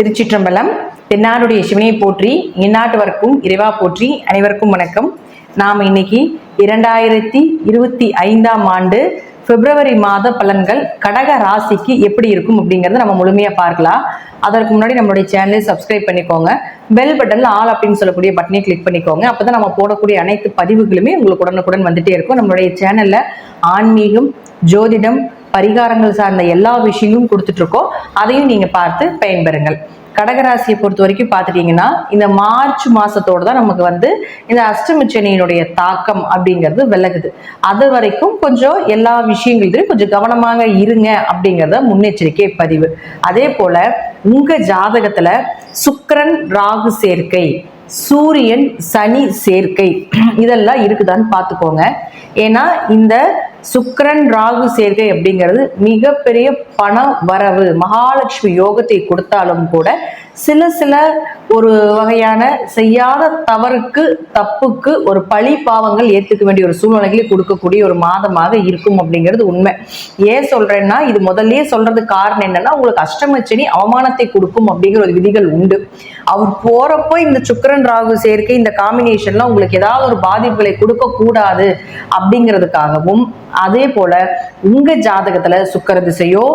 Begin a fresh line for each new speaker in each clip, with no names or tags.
திருச்சிற்றம்பலம். தென்னாடுடைய சிவனை போற்றி, இந்நாட்டவர்க்கும் இறைவா போற்றி. அனைவருக்கும் வணக்கம். நாம் இன்னைக்கு 2025ஆம் ஆண்டு பிப்ரவரி மாத பலன்கள் கடக ராசிக்கு எப்படி இருக்கும் அப்படிங்கறத நம்ம முழுமையா பார்க்கலாம். அதற்கு முன்னாடி நம்மளுடைய சேனலை சப்ஸ்கிரைப் பண்ணிக்கோங்க. பெல் பட்டன்ல ஆல் அப்படின்னு சொல்லக்கூடிய பட்டனை கிளிக் பண்ணிக்கோங்க. அப்பதான் நம்ம போடக்கூடிய அனைத்து பதிவுகளுமே உங்களுக்கு உடனுக்குடன் வந்துட்டே இருக்கும். நம்மளுடைய சேனல்ல ஆன்மீகம், ஜோதிடம், பரிகாரங்கள் சார்ந்த எல்லா விஷயங்களும் கொடுத்துட்டு இருக்கோம். அதையும் நீங்க பார்த்து பயன்பெறுங்கள். கடகராசியை பொறுத்த வரைக்கும் பார்த்துட்டீங்கன்னா இந்த மார்ச் மாசத்தோட தான் நமக்கு இந்த அஷ்டமச்சனியினுடைய தாக்கம் அப்படிங்கிறது விலகுது. அது வரைக்கும் கொஞ்சம் எல்லா விஷயங்களையும் கொஞ்சம் கவனமாக இருங்க அப்படிங்கிறத முன்னெச்சரிக்கை பதிவு. அதே போல உங்க ஜாதகத்துல சுக்கிரன் ராகு சேர்க்கை, சூரியன் சனி சேர்க்கை இதெல்லாம் இருக்குதான்னு பார்த்துக்கோங்க. ஏன்னா இந்த சுக்கிரன் ராகு சேர்க்கை அப்படிங்கிறது மிகப்பெரிய பண வரவு, மகாலட்சுமி யோகத்தை கொடுத்தாலும் கூட சில ஒரு வகையான செய்யாத தப்புக்கு ஒரு பழி பாவங்கள் ஏத்துக்க வேண்டிய ஒரு சூழ்நிலைகளை கொடுக்கக்கூடிய ஒரு மாதமாக இருக்கும் அப்படிங்கிறது உண்மை. ஏன் சொல்றேன்னா, இது முதல்லயே சொல்றதுக்கு காரணம் என்னன்னா, உங்களுக்கு அஷ்டமச்சனி அவமானத்தை கொடுக்கும் அப்படிங்கிற ஒரு விதிகள் உண்டு. அவர் போறப்போ இந்த சுக்கிரன் ராகு சேர்க்கை இந்த காம்பினேஷன்ல உங்களுக்கு ஏதாவது ஒரு பாதிப்புகளை கொடுக்க கூடாது அப்படிங்கிறதுக்காகவும், அதே போல உங்க ஜாதகத்துல சுக்கிர திசையோ,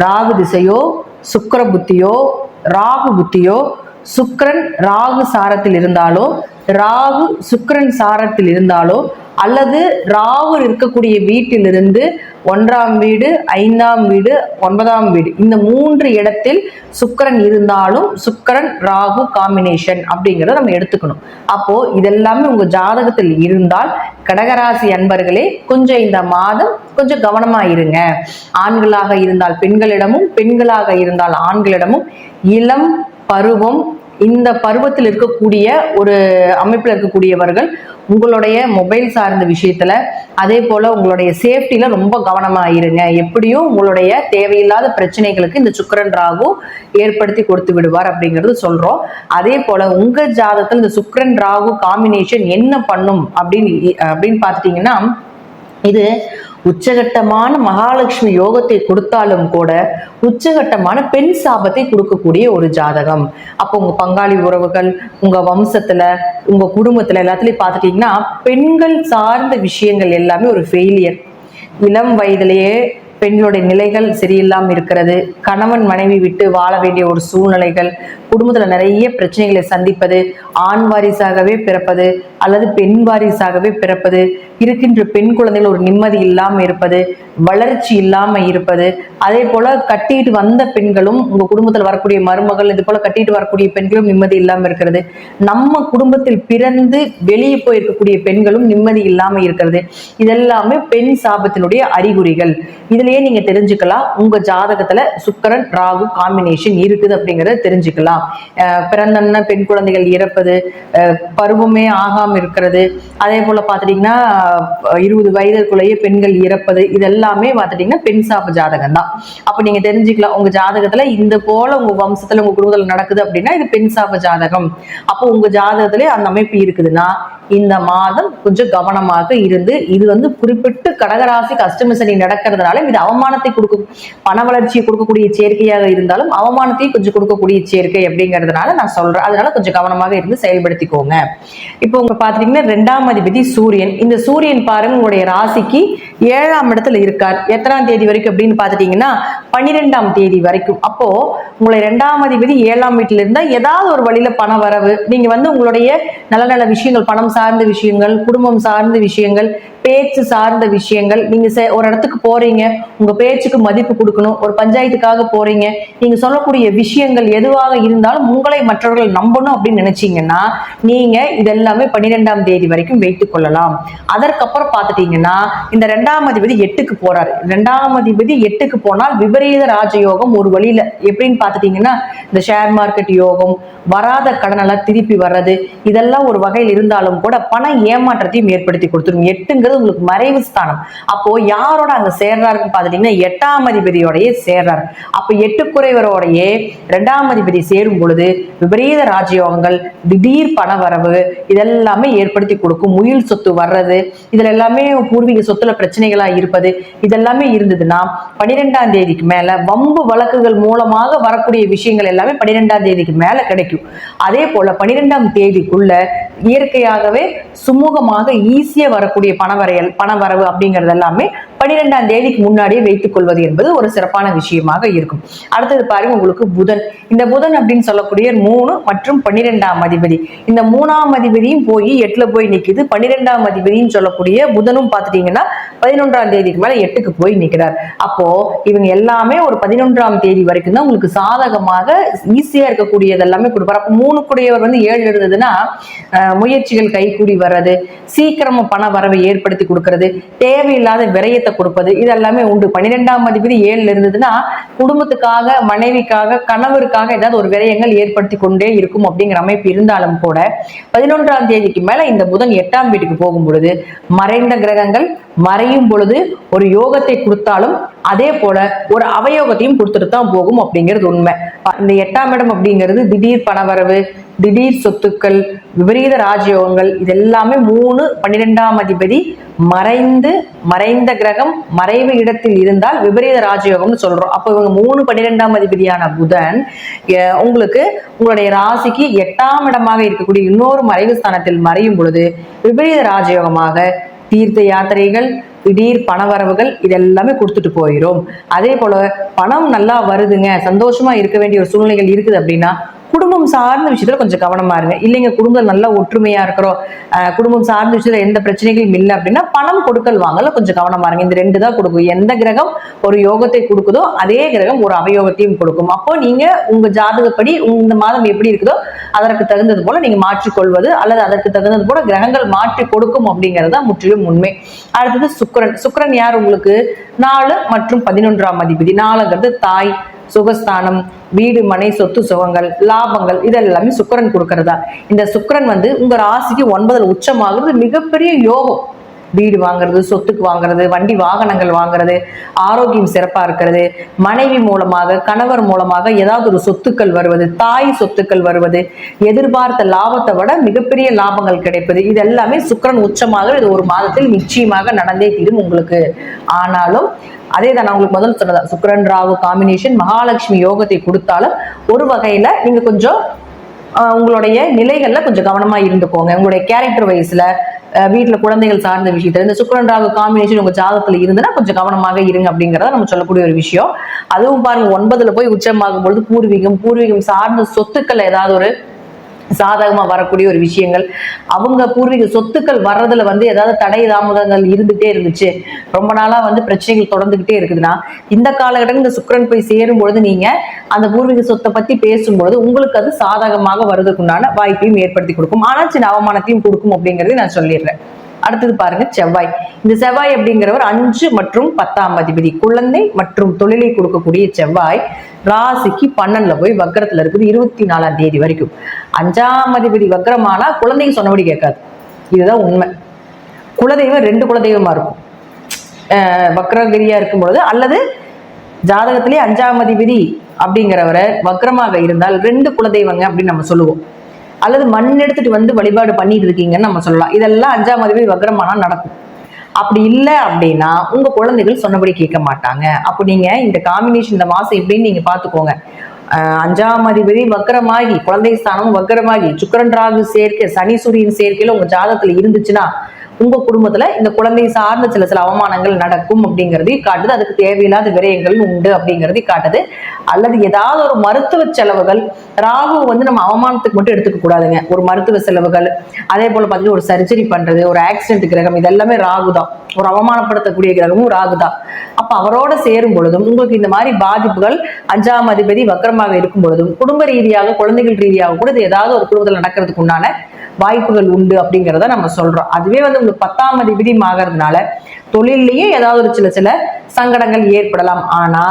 ராகு திசையோ, சுக்கிர புத்தியோ, ராகு புத்தியோ, சுக்கிரன் ராகு சாரத்தில் இருந்தாலோ, ராகு சுக்கிரன் சாரத்தில் இருந்தாலோ, அல்லது ராகு இருக்கக்கூடிய வீட்டிலிருந்து 1ஆம் வீடு, 5ஆம் வீடு, 9ஆம் வீடு இந்த 3 இடத்தில் சுக்கிரன் இருந்தாலும் சுக்கிரன் ராகு காம்பினேஷன் அப்படிங்கிறத நம்ம எடுத்துக்கணும். அப்போ இதெல்லாமே உங்க ஜாதகத்தில் இருந்தால் கடகராசி அன்பர்களே கொஞ்சம் இந்த மாதம் கொஞ்சம் கவனமா இருங்க. ஆண்களாக இருந்தால் பெண்களிடமும், பெண்களாக இருந்தால் ஆண்களிடமும் இளம் பருவம், இந்த பருவத்தில் இருக்கக்கூடிய ஒரு அமைப்பில் இருக்கக்கூடியவர்கள் உங்களுடைய மொபைல் சார்ந்த விஷயத்துல, அதே போல உங்களுடைய சேஃப்டில ரொம்ப கவனமா இருங்க. எப்படியும் உங்களுடைய தேவையில்லாத பிரச்சனைகளுக்கு இந்த சுக்கிரன் ராகு ஏற்படுத்தி கொடுத்து விடுவார் அப்படிங்கிறது சொல்றோம். அதே போல உங்க ஜாதகத்தில் இந்த சுக்கிரன் ராகு காம்பினேஷன் என்ன பண்ணும் அப்படின்னு பார்த்துட்டீங்கன்னா, இது உச்சகட்டமான மகாலட்சுமி யோகத்தை கொடுத்தாலும் கூட உச்சகட்டமான பெண் சாபத்தை கொடுக்கக்கூடிய ஒரு ஜாதகம். அப்போ உங்க பங்காளி உறவுகள், உங்க வம்சத்துல, உங்க குடும்பத்துல எல்லாத்துலயும் பார்த்துட்டீங்கன்னா பெண்கள் சார்ந்த விஷயங்கள் எல்லாமே ஒரு ஃபெயிலியர். இளம் வயதிலேயே பெண்களுடைய நிலைகள் சரியில்லாம இருக்கிறது, கணவன் மனைவி விட்டு வாழ வேண்டிய ஒரு சூழ்நிலைகள், குடும்பத்துல நிறைய பிரச்சனைகளை சந்திப்பது, ஆண் வாரிசாகவே பிறப்பது அல்லது பெண் வாரிசாகவே பிறப்பது, இருக்கின்ற பெண் குழந்தைகள் ஒரு நிம்மதி இல்லாம இருப்பது, வளர்ச்சி இல்லாம இருப்பது, அதே போல கட்டிட்டு வந்த பெண்களும் உங்க குடும்பத்தில் வரக்கூடிய மருமகள், இது போல கட்டிட்டு வரக்கூடிய பெண்களும் நிம்மதி இல்லாம இருக்கிறது, நம்ம குடும்பத்தில் பிறந்து வெளியே போயிருக்கக்கூடிய பெண்களும் நிம்மதி இல்லாம இருக்கிறது. இதெல்லாமே பெண் சாபத்தினுடைய அறிகுறிகள். இதுலயே நீங்க தெரிஞ்சுக்கலாம் உங்க ஜாதகத்துல சுக்கிரன் ராகு காம்பினேஷன் இருக்குது அப்படிங்கறத தெரிஞ்சுக்கலாம். பிறந்தன்ன பெண் குழந்தைகள் இறப்பது, பருவமே ஆகாம இருக்கிறது, அதே போல பாத்துட்டீங்கன்னா 20 வயதுக்குள்ளேயே பெண்கள் இறப்பது, இதெல்லாமே பாத்துட்டீங்கன்னா பெண் சாப ஜாதகம் தான். அப்ப நீங்க தெரிஞ்சுக்கலாம் உங்க ஜாதகத்துல இந்த போல உங்க வம்சத்துல உங்க குடும்பத்துல நடக்குது அப்படின்னா இது பெண் சாப ஜாதகம். அப்போ உங்க ஜாதகத்திலே அந்த அமைப்பு இருக்குதுன்னா இந்த மாதம் கொஞ்சம் கவனமாக இருந்து, இது குறிப்பிட்டு கடகராசிக்கு அஷ்டமசனி நடக்கிறதுனால இது அவமானத்தை கொடுக்கும், பண வளர்ச்சியை கொடுக்கக்கூடிய சேர்க்கையாக இருந்தாலும் அவமானத்தையும் கொஞ்சம் கொடுக்கக்கூடிய சேர்க்கை அப்படிங்கிறதுனால நான் சொல்றேன். அதனால கொஞ்சம் கவனமாக இருந்து செயல்படுத்திக்கோங்க. இப்போ உங்க பாத்தீங்கன்னா 2ஆம் அதிபதி சூரியன். இந்த சூரியன் பாருங்க உங்களுடைய ராசிக்கு 7ஆம் இடத்துல இருக்கார். எத்தனாம் தேதி வரைக்கும் அப்படின்னு பாத்துட்டீங்கன்னா 12ஆம் தேதி வரைக்கும். அப்போ உங்களை 2ஆம் அதிபதி 7ஆம் வீட்டுல இருந்தா ஏதாவது ஒரு வழியில பண வரவு, நீங்க உங்களுடைய நல்ல நல்ல விஷயங்கள், பணம் சார்ந்த விஷயங்கள், குடும்பம் சார்ந்த விஷயங்கள், பேச்சு சார்ந்த விஷயங்கள், நீங்க ஒரு இடத்துக்கு போறீங்க, உங்க பேச்சுக்கு மதிப்பு கொடுக்கணும், ஒரு பஞ்சாயத்துக்காக போறீங்க, நீங்க சொல்லக்கூடிய விஷயங்கள் எதுவாக இருந்தாலும் உங்களை மற்றவர்கள் நம்பணும் அப்படின்னு நினைச்சீங்கன்னா நீங்க இதெல்லாமே 12ஆம் தேதி வரைக்கும் வைத்துக் கொள்ளலாம். அதற்கப்புறம் பார்த்துட்டீங்கன்னா இந்த 2ஆம் அதிபதி 8க்கு போறாரு. 2ஆம் அதிபதி 8க்கு போனால் விபரீத ராஜயோகம் ஒரு வழியில எப்படின்னு பார்த்துட்டீங்கன்னா, இந்த ஷேர் மார்க்கெட் யோகம், வராத கடனெல்லாம் திருப்பி வர்றது, இதெல்லாம் ஒரு வகையில் இருந்தாலும் கூட பண ஏமாற்றத்தையும் ஏற்படுத்தி கொடுத்துரும். 8ங்கிறது உங்களுக்கு மறைவு ஸ்தானம். அப்போ யாரோட அங்க சேர்றாருன்னு பாத்துட்டீங்கன்னா 8ஆம் அதிபதியோடய சேர்றாரு. அப்ப 8 குறைவரோடைய 2ஆம் அதிபதி சேரும் பொழுது விபரீத ராஜயோகங்கள், திடீர் பண வரவு, இதெல்லாம் எல்லாமே ஏற்படுத்தி கொடுக்கும். உயில் சொத்து வர்றது, இதுல எல்லாமே பூர்வீக சொத்துல பிரச்சனைகளா இருப்பது, இதெல்லாமே இருந்ததுன்னா 12ஆம் தேதிக்கு மேல வம்பு வழக்குகள் மூலமாக வரக்கூடிய விஷயங்கள் எல்லாமே 12ஆம் தேதிக்கு மேல கிடைக்கும். அதே போல 12ஆம் தேதிக்குள்ள இயற்கையாகவே சுமூகமாக ஈஸியா வரக்கூடிய பணவரவு அப்படிங்கிறது எல்லாமே 12ஆம் தேதிக்கு முன்னாடியே வைத்துக் கொள்வது என்பது ஒரு சிறப்பான விஷயமாக இருக்கும். அடுத்தது பாருங்க, உங்களுக்கு புதன். இந்த புதன் அப்படின்னு சொல்லக்கூடிய 3 மற்றும் 12ஆம் அதிபதி, இந்த 3ஆம் அதிபதியும் போய் 8ல போய் நிக்குது. 12ஆம் அதிபதினு சொல்லக்கூடிய புதனும் பார்த்துட்டீங்கன்னா 11ஆம் தேதிக்கு மேல 8க்கு போய் நிக்கிறார். அப்போ இவங்க எல்லாமே ஒரு 11ஆம் தேதி வரைக்கும் தான் உங்களுக்கு சாதகமாக ஈஸியா இருக்கக்கூடியது எல்லாமே கொடுப்பார். அப்போ 3 கூடியவர் வந்து 7 இருந்ததுன்னா முயற்சிகள் கைகூடி வர்றது, சீக்கிரமா பண வரவை ஏற்படுத்தி கொடுக்கறது, தேவையில்லாத விரயத்தை கொடுப்பது, இதெல்லாமே உண்டு. 12ஆம் அதிபதி 7ல இருந்ததுன்னா குடும்பத்துக்காக, மனைவிக்காக, கணவருக்காக ஏதாவது ஒரு விரயங்கள் ஏற்படுத்தி கொண்டே இருக்கும் அப்படிங்கிற அமைப்பு இருந்தாலும் கூட 11ஆம் தேதிக்கு மேல இந்த புதன் 8ஆம் வீட்டுக்கு போகும் பொழுது மறைந்த கிரகங்கள் மறையும் பொழுது ஒரு யோகத்தை கொடுத்தாலும் அதே போல ஒரு அவயோகத்தையும் கொடுத்துட்டு தான் போகும் அப்படிங்கிறது உண்மை. இந்த 8ஆம் இடம் அப்படிங்கிறது திடீர் பணவரவு, திடீர் சொத்துக்கள், விபரீத ராஜயோகங்கள், இது எல்லாமே 3 12ஆம் அதிபதி மறைந்த கிரகம் மறைவு இடத்தில் இருந்தால் விபரீத ராஜயோகம்னு சொல்றோம். அப்போ இவங்க 3 12ஆம் அதிபதியான புதன் உங்களுக்கு உங்களுடைய ராசிக்கு 8ஆம் இடமாக இருக்கக்கூடிய இன்னொரு மறைவு ஸ்தானத்தில் மறையும் பொழுது விபரீத ராஜயோகமாக தீர்த்த யாத்திரைகள், திடீர் பணவரவுகள் இதெல்லாமே கொடுத்துட்டு போயிடும். அதே போல பணம் நல்லா வருதுங்க, சந்தோஷமா இருக்க வேண்டிய ஒரு சூழ்நிலைகள் இருக்குது அப்படின்னா குடும்பம் சார்ந்த விஷயத்துல கொஞ்சம் கவனமா இருங்க. இல்லைங்க குடும்பம் நல்லா ஒற்றுமையா இருக்கிறோம், குடும்பம் சார்ந்த விஷயத்துல எந்த பிரச்சனைகளும் இல்லை அப்படின்னா பணம் கொடுக்கல் வாங்கல கொஞ்சம் கவனமா இருங்க. இந்த 2 தான் கொடுக்கும். எந்த கிரகம் ஒரு யோகத்தை கொடுக்குதோ அதே கிரகம் ஒரு அவயோகத்தையும் கொடுக்கும். அப்போ நீங்க உங்க ஜாதகப்படி இந்த மாதம் எப்படி இருக்குதோ அதற்கு தகுந்தது போல நீங்க மாற்றிக்கொள்வது அல்லது அதற்கு தகுந்தது போல கிரகங்கள் மாற்றி கொடுக்கும் அப்படிங்கறத முற்றிலும் உண்மை. அடுத்தது சுக்கிரன் யார் உங்களுக்கு 4 மற்றும் 11ஆம் அதிபதி. 4ங்கிறது தாய், சுகஸ்தானம், வீடு, மனை, சொத்து, சுகங்கள், லாபங்கள், இதெல்லாமே சுக்கிரன் கொடுக்கறதா. இந்த சுக்கிரன் வந்து உங்க ராசிக்கு 9ல் உச்சமாகிறது மிகப்பெரிய யோகம். வீடு வாங்குறது, சொத்துக்கு வாங்குறது, வண்டி வாகனங்கள் வாங்குறது, ஆரோக்கியம் சிறப்பா இருக்கிறது, மனைவி மூலமாக, கணவர் மூலமாக ஏதாவது ஒரு சொத்துக்கள் வருவது, தாய் சொத்துக்கள் வருவது, எதிர்பார்த்த லாபத்தை விட மிகப்பெரிய லாபங்கள் கிடைப்பது, இது எல்லாமே சுக்கிரன் உச்சமாக இது ஒரு மாதத்தில் நிச்சயமாக நடந்தே தீரும் உங்களுக்கு. ஆனாலும் அதே தான் நான் உங்களுக்கு முதல்ல சொன்னதா, சுக்கிரன் ராகு காம்பினேஷன் மகாலட்சுமி யோகத்தை கொடுத்தாலும் ஒரு வகையில நீங்க கொஞ்சம் உங்களுடைய நிலைகள்ல கொஞ்சம் கவனமா இருந்துக்கோங்க. உங்களுடைய கேரக்டர் வைஸ்ல வீட்டுல குழந்தைகள் சார்ந்த விஷயத்துல இந்த சுக்கிரன் ராகு காம்பினேஷன் உங்க ஜாதகத்துல இருந்ததுன்னா கொஞ்சம் கவனமாக இருங்க அப்படிங்கறத நம்ம சொல்லக்கூடிய ஒரு விஷயம். அதுவும் பாருங்க 9ல போய் உச்சமாகும் பொழுது பூர்வீகம் சார்ந்த சொத்துக்கள் ஏதாவது ஒரு சாதகமா வரக்கூடிய ஒரு விஷயங்கள், அவங்க பூர்வீக சொத்துக்கள் வர்றதுல வந்து ஏதாவது தடை தாமதங்கள் இருந்துட்டே இருந்துச்சு, ரொம்ப நாளா வந்து பிரச்சனைகள் தொடர்ந்துகிட்டே இருக்குதுன்னா இந்த காலகட்டத்தில் இந்த சுக்கிரன் போய் சேரும் பொழுது நீங்க அந்த பூர்வீக சொத்தை பத்தி பேசும்பொழுது உங்களுக்கு அது சாதகமாக வருவதற்குண்டான வாய்ப்பையும் ஏற்படுத்தி கொடுக்கும். ஆனால் சின்ன அவமானத்தையும் கொடுக்கும் அப்படிங்கறத நான் சொல்லிடுறேன். அடுத்தது பாருங்க செவ்வாய். இந்த செவ்வாய் அப்படிங்கிறவர் 5 மற்றும் 10ஆம் அதிபதி, குழந்தை மற்றும் தொழிலை கொடுக்கக்கூடிய செவ்வாய் ராசிக்கு 12ல போய் வக்கரத்துல இருக்குது 24ஆம் தேதி வரைக்கும். 5ஆம் அதிபதி வக்கரமானா குழந்தைங்க சொன்னபடி கேட்காது, இதுதான் உண்மை. குலதெய்வம் 2 குலதெய்வமா இருக்கும் வக்கரகிரியா இருக்கும் பொழுது, அல்லது ஜாதகத்திலே 5ஆம் அதிபதி அப்படிங்கிறவரை வக்கரமாக இருந்தால் 2 குலதெய்வங்க அப்படின்னு நம்ம சொல்லுவோம். அல்லது மண் எடுத்துட்டு வந்து வழிபாடு பண்ணிட்டு இருக்கீங்கன்னு நம்ம சொல்லலாம். இதெல்லாம் 5ஆம் அதிபதி வக்ரமானா நடக்கும். அப்படி இல்லை அப்படின்னா உங்க குழந்தைகள் சொன்னபடி கேட்க மாட்டாங்க. அப்போ நீங்க இந்த காம்பினேஷன் இந்த மாசம் எப்படின்னு நீங்க பாத்துக்கோங்க. 5ஆம் அதிபதி வக்ரமாகி, குழந்தை ஸ்தானம் வக்ரமாகி, சுக்கிரன் ராகு சேர்க்கை, சனி சூரியன் சேர்க்கையில உங்க ஜாதகத்துல இருந்துச்சுன்னா உங்க குடும்பத்துல இந்த குழந்தை சார்ந்த சில அவமானங்கள் நடக்கும் அப்படிங்கறதையும் காட்டுது. அதுக்கு தேவையில்லாத விரயங்கள் உண்டு அப்படிங்கறதையும் காட்டுது. அல்லது ஏதாவது ஒரு மருத்துவ செலவுகள், ராகு வந்து நம்ம அவமானத்துக்கு மட்டும் எடுத்துக்க கூடாதுங்க. ஒரு மருத்துவ செலவுகள், அதே போல பாத்தீங்கன்னா ஒரு சர்ஜரி பண்றது, ஒரு ஆக்சிடென்ட் கிரகம், இதெல்லாமே ராகு தான். ஒரு அவமானப்படுத்தக்கூடிய கிரகமும் ராகு தான். அப்ப அவரோட சேரும் பொழுதும் உங்களுக்கு இந்த மாதிரி பாதிப்புகள் 5ஆம் அதிபதி வக்ரமாக இருக்கும் பொழுதும் குடும்ப ரீதியாக, குழந்தைகள் ரீதியாக கூட இது ஏதாவது ஒரு குடும்பத்தில் நடக்கிறதுக்கு உண்டான வாய்ப்புகள் உண்டு அப்படிங்கிறத நம்ம சொல்றோம். அதுவே வந்து உங்களுக்கு 10ஆம் அதிபதி ஆகிறதுனால தொழிலையே ஏதாவது ஒரு சில சங்கடங்கள் ஏற்படலாம். ஆனா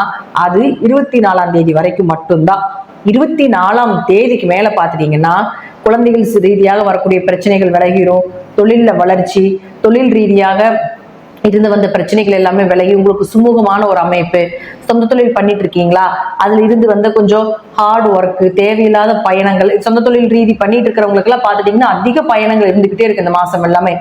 அது 24ஆம் தேதி வரைக்கும் மட்டும்தான். 24ஆம் தேதிக்கு மேல பாத்துட்டீங்கன்னா குழந்தைகள் ரீதியாக வரக்கூடிய பிரச்சனைகள் விலகிரும், தொழில்ல வளர்ச்சி, தொழில் ரீதியாக இருந்து வந்த பிரச்சனைகள் எல்லாமே விலகி உங்களுக்கு சுமூகமான ஒரு அமைப்பு. சொந்த தொழில் பண்ணிட்டு இருக்கீங்களா, அதுல இருந்து வந்த கொஞ்சம் ஹார்ட் ஒர்க், தேவையில்லாத பயணங்கள், சொந்த தொழில் ரீதி பண்ணிட்டு இருக்கிறவங்களுக்கு எல்லாம் பாத்துட்டீங்கன்னா அதிக பயணங்கள் இருந்துகிட்டே இருக்கு இந்த மாசம் எல்லாமே.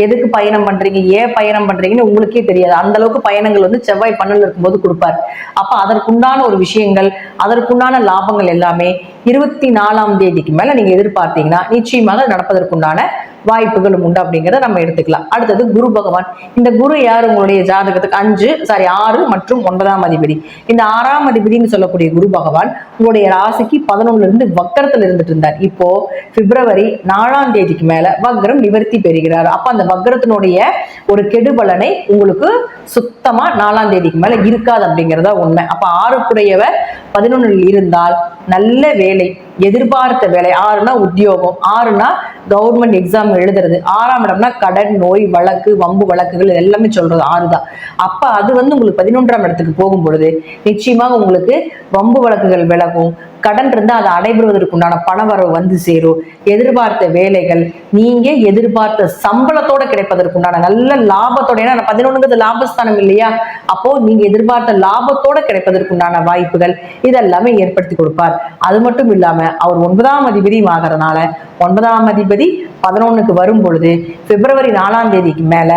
எதுக்கு பயணம் பண்றீங்க, ஏன் பயணம் பண்றீங்கன்னு உங்களுக்கே தெரியாது. அந்த அளவுக்கு பயணங்கள் வந்து செவ்வாய் பன்னெண்டுல இருக்கும்போது கொடுப்பார். அப்ப அதற்குண்டான ஒரு விஷயங்கள், அதற்குண்டான லாபங்கள் எல்லாமே 24ஆம் தேதிக்கு மேல நீங்க எதிர்பார்த்தீங்கன்னா நிச்சயமாக நடப்பதற்குண்டான வாய்ப்புகளும் உண்டு அப்படிங்கிறத நம்ம எடுத்துக்கலாம். அடுத்தது குரு பகவான். இந்த குரு யார், உங்களுடைய ஜாதகத்துக்கு 6 மற்றும் 9ஆம் அதிபதி. இந்த 6ஆம் அதிபதினு சொல்லக்கூடிய குரு பகவான் உங்களுடைய ராசிக்கு 11ல இருந்து வக்கரத்துல இருந்துட்டு இருந்தார். இப்போ பிப்ரவரி 4ஆம் தேதிக்கு மேல வக்ரம் நிவர்த்தி பெறுகிறார். அப்ப அந்த வக்ரத்தினுடைய ஒரு கெடுபலனை உங்களுக்கு சுத்தமா 4ஆம் தேதிக்கு மேல இருக்காது அப்படிங்கிறதா உண்மை. அப்ப 6க்குடையவர் 11ல் இருந்தால் நல்ல வேலை, எதிர்பார்த்த வேலை. 6னா உத்தியோகம், 6னா கவர்மெண்ட் எக்ஸாம் எழுதுறது, 6ஆம் இடம்னா கடன், நோய், வழக்கு, வம்பு வழக்குகள் எல்லாமே சொல்றது 6 தான். அப்ப அது வந்து உங்களுக்கு 11ஆம் இடத்துக்கு போகும் பொழுது நிச்சயமாக உங்களுக்கு வம்பு வழக்குகள் விலகும், கடன் இருந்தா அதை அடைபெறுவதற்குண்டான பணவரவு வந்து சேரும், எதிர்பார்த்த வேலைகள், நீங்க எதிர்பார்த்த சம்பளத்தோட கிடைப்பதற்குண்டான நல்ல லாபத்தோட, ஏன்னா 11ங்கிறது லாபஸ்தானம் இல்லையா, அப்போ நீங்க எதிர்பார்த்த லாபத்தோட கிடைப்பதற்குண்டான வாய்ப்புகள் இதெல்லாமே ஏற்படுத்தி கொடுப்பார். அது மட்டும் இல்லாம அவர் 9ஆம் அதிபதியும் ஆகிறதுனால 9ஆம் அதிபதி 11க்கு வரும் பொழுது பிப்ரவரி 4ஆம் தேதிக்கு மேல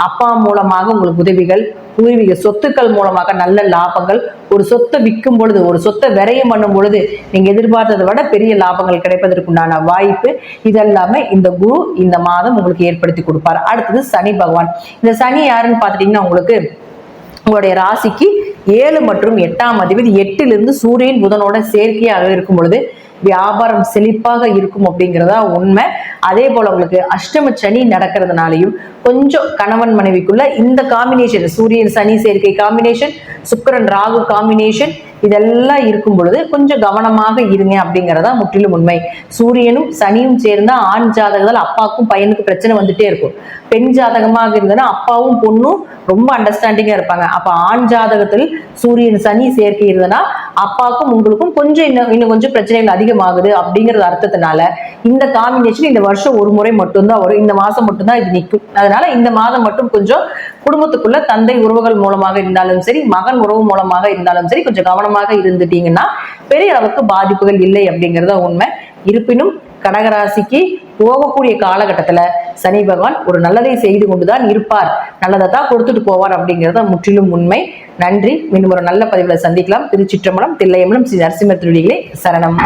அப்பா மூலமாக உங்களுக்கு உதவிகள், பூர்வீக சொத்துக்கள் மூலமாக நல்ல லாபங்கள், ஒரு சொத்தை விற்கும் பொழுது, ஒரு சொத்தை விரயம் பண்ணும் பொழுது நீங்க எதிர்பார்த்ததை விட பெரிய லாபங்கள் கிடைப்பதற்குண்டான வாய்ப்பு இதெல்லாமே இந்த குரு இந்த மாதம் உங்களுக்கு ஏற்படுத்தி கொடுப்பார். அடுத்தது சனி பகவான். இந்த சனி யாருன்னு பாத்துட்டீங்கன்னா உங்களுக்கு உங்களுடைய ராசிக்கு 7 மற்றும் 8ஆம் அதிபதி 8ல் இருந்து சூரியன் புதனோட சேர்க்கையாக இருக்கும் பொழுது வியாபாரம் செழிப்பாக இருக்கும் அப்படிங்கிறதா உண்மை. அதே போல உங்களுக்கு அஷ்டம சனி நடக்கிறதுனாலையும் கொஞ்சம் கணவன் மனைவிக்குள்ள இந்த காம்பினேஷன், சூரியன் சனி சேர்க்கை காம்பினேஷன், சுக்கிரன் ராகு காம்பினேஷன், இதெல்லாம் இருக்கும் பொழுது கொஞ்சம் கவனமாக இருங்க அப்படிங்கிறதா முற்றிலும் உண்மை. சூரியனும் சனியும் சேர்ந்தா ஆண் ஜாதகத்தால் அப்பாவுக்கும் பையனுக்கு பிரச்சனை வந்துட்டே இருக்கும். பெண் ஜாதகமாக இருந்ததுன்னா அப்பாவும் பொண்ணும் ரொம்ப அண்டர்ஸ்டாண்டிங்கா இருப்பாங்க. அப்ப ஆண் ஜாதகத்தில் சூரியன் சனி சேர்க்கை இருந்ததுன்னா அப்பாவுக்கும் உங்களுக்கும் கொஞ்சம் இன்னும் கொஞ்சம் பிரச்சனைகள் அதிகமாகுது அப்படிங்கிறது அர்த்தத்தினால இந்த காம்பினேஷன் இந்த வருஷம் ஒரு முறை மட்டும்தான் வரும், இந்த மாசம் மட்டும்தான் இது நிற்கும். அதனால இந்த மாதம் மட்டும் கொஞ்சம் குடும்பத்துக்குள்ள தந்தை உறவுகள் மூலமாக இருந்தாலும் சரி, மகன் உறவு மூலமாக இருந்தாலும் சரி, கொஞ்சம் கவனமாக இருந்துட்டீங்கன்னா பெரிய அளவுக்கு பாதிப்புகள் இல்லை அப்படிங்கிறத உண்மை. இருப்பினும் கடகராசிக்கு போகக்கூடிய காலகட்டத்துல சனி பகவான் ஒரு நல்லதை செய்து கொண்டுதான் இருப்பார், நல்லதை தான் கொடுத்துட்டு போவார் அப்படிங்கிறத முற்றிலும் உண்மை. நன்றி. மீண்டும் ஒரு நல்ல பதிவுல சந்திக்கலாம். திருச்சிற்றம்பலம், தில்லையம்பலம், ஸ்ரீ நரசிம்மர் திருவடிகளே சரணம்.